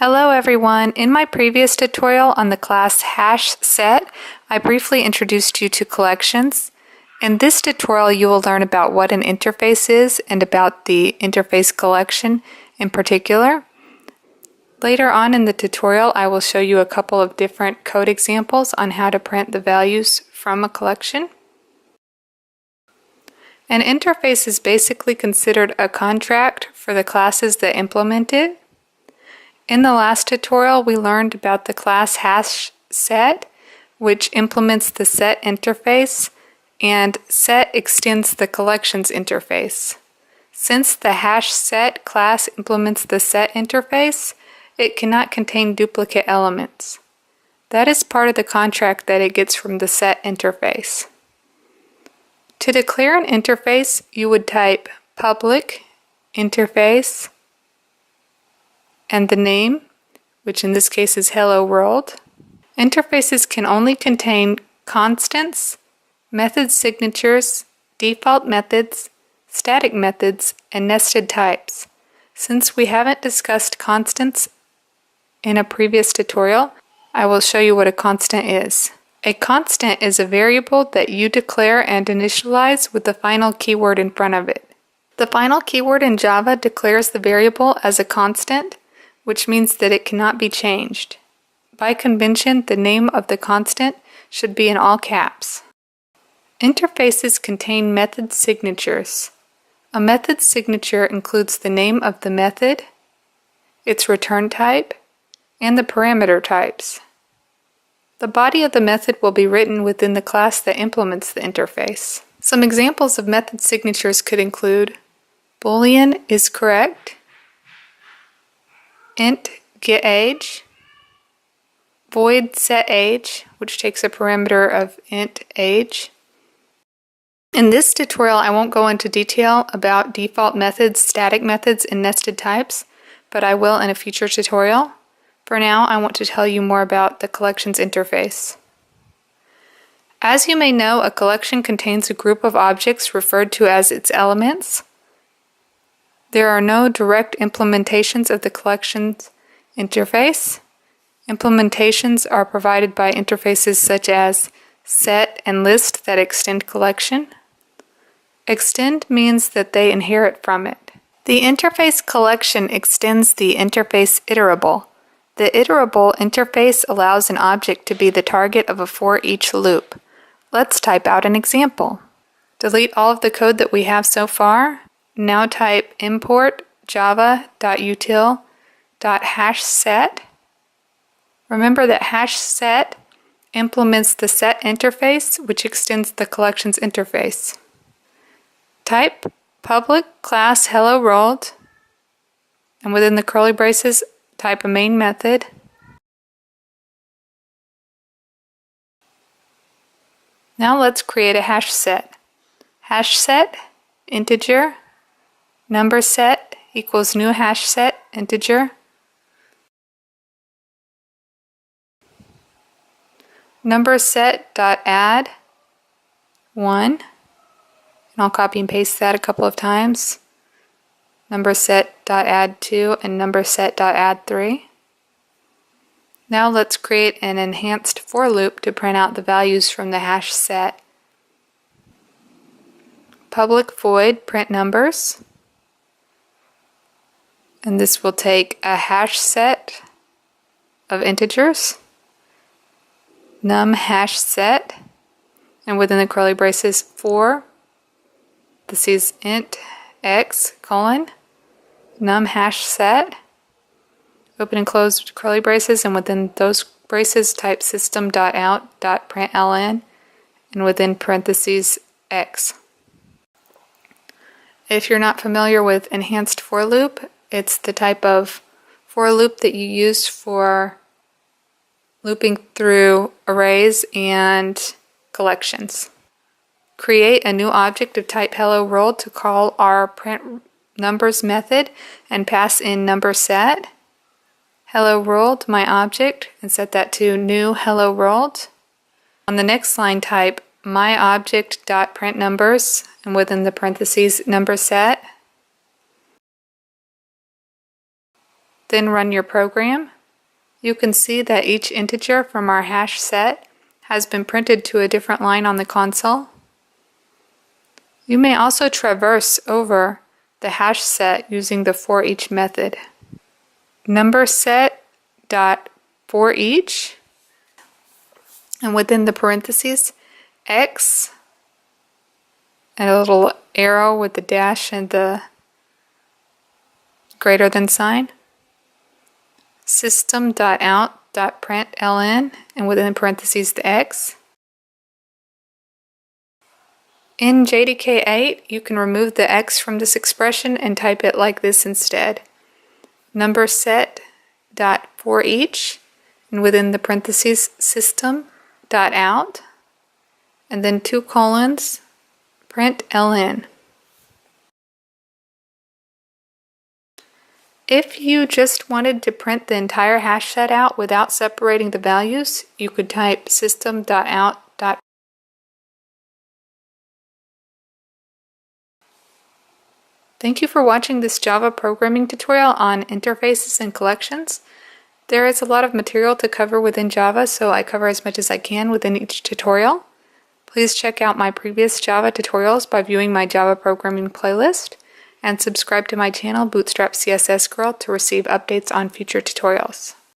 Hello everyone. In my previous tutorial on the class HashSet, I briefly introduced you to collections. In this tutorial, you will learn about what an interface is and about the interface collection in particular. Later on in the tutorial, I will show you a couple of different code examples on how to print the values from a collection. An interface is basically considered a contract for the classes that implement it. In the last tutorial, we learned about the class HashSet, which implements the set interface, and set extends the collections interface. Since the HashSet class implements the set interface, it cannot contain duplicate elements. That is part of the contract that it gets from the set interface. To declare an interface, you would type public interface and the name, which in this case is Hello World. Interfaces can only contain constants, method signatures, default methods, static methods, and nested types. Since we haven't discussed constants in a previous tutorial, I will show you what a constant is. A constant is a variable that you declare and initialize with the final keyword in front of it. The final keyword in Java declares the variable as a constant, which means that it cannot be changed. By convention, the name of the constant should be in all caps. Interfaces contain method signatures. A method signature includes the name of the method, its return type, and the parameter types. The body of the method will be written within the class that implements the interface. Some examples of method signatures could include boolean is correct, int getAge, void setAge, which takes a parameter of int age. In this tutorial, I won't go into detail about default methods, static methods, and nested types, but I will in a future tutorial. For now, I want to tell you more about the collections interface. As you may know, a collection contains a group of objects referred to as its elements. There are no direct implementations of the collections interface. Implementations are provided by interfaces such as set and list that extend collection. Extend means that they inherit from it. The interface collection extends the interface iterable. The iterable interface allows an object to be the target of a for-each loop. Let's type out an example. Delete all of the code that we have so far. Now type import java.util.hashset. Remember that HashSet implements the set interface, which extends the collections interface. Type public class hello world, and within the curly braces, type a main method. Now let's create a hash set. Hash set integer number set equals new hash set integer. Number set dot add 1, and I'll copy and paste that a couple of times. Number set dot add 2 and number set dot add 3. Now let's create an enhanced for loop to print out the values from the hash set. Public void print numbers, and this will take a hash set of integers, num hash set, and within the curly braces 4, this is int x colon num hash set, open and close curly braces, and within those braces type system.out.println, and within parentheses x. If you're not familiar with enhanced for loop, it's the type of for loop that you use for looping through arrays and collections. Create a new object of type hello world to call our print numbers method and pass in number set. Hello world, my object, and set that to new hello world. On the next line type my object dot print numbers, and within the parentheses number set. then run your program, you can see that each integer from our hash set has been printed to a different line on the console. You may also traverse over the hash set using the for each method. Number set dot for each, and within the parentheses, x, and a little arrow with the dash and the greater than sign, system.out.println, and within the parentheses the x. In JDK 8, you can remove the x from this expression and type it like this instead. Number set dot for each, and within the parentheses system dot out, and then 2 colons, println. If you just wanted to print the entire hash set out without separating the values, you could type system.out. Thank you for watching this Java programming tutorial on interfaces and collections. There is a lot of material to cover within Java, so I cover as much as I can within each tutorial. Please check out my previous Java tutorials by viewing my Java programming playlist, and subscribe to my channel, Bootstrap CSS Girl, to receive updates on future tutorials.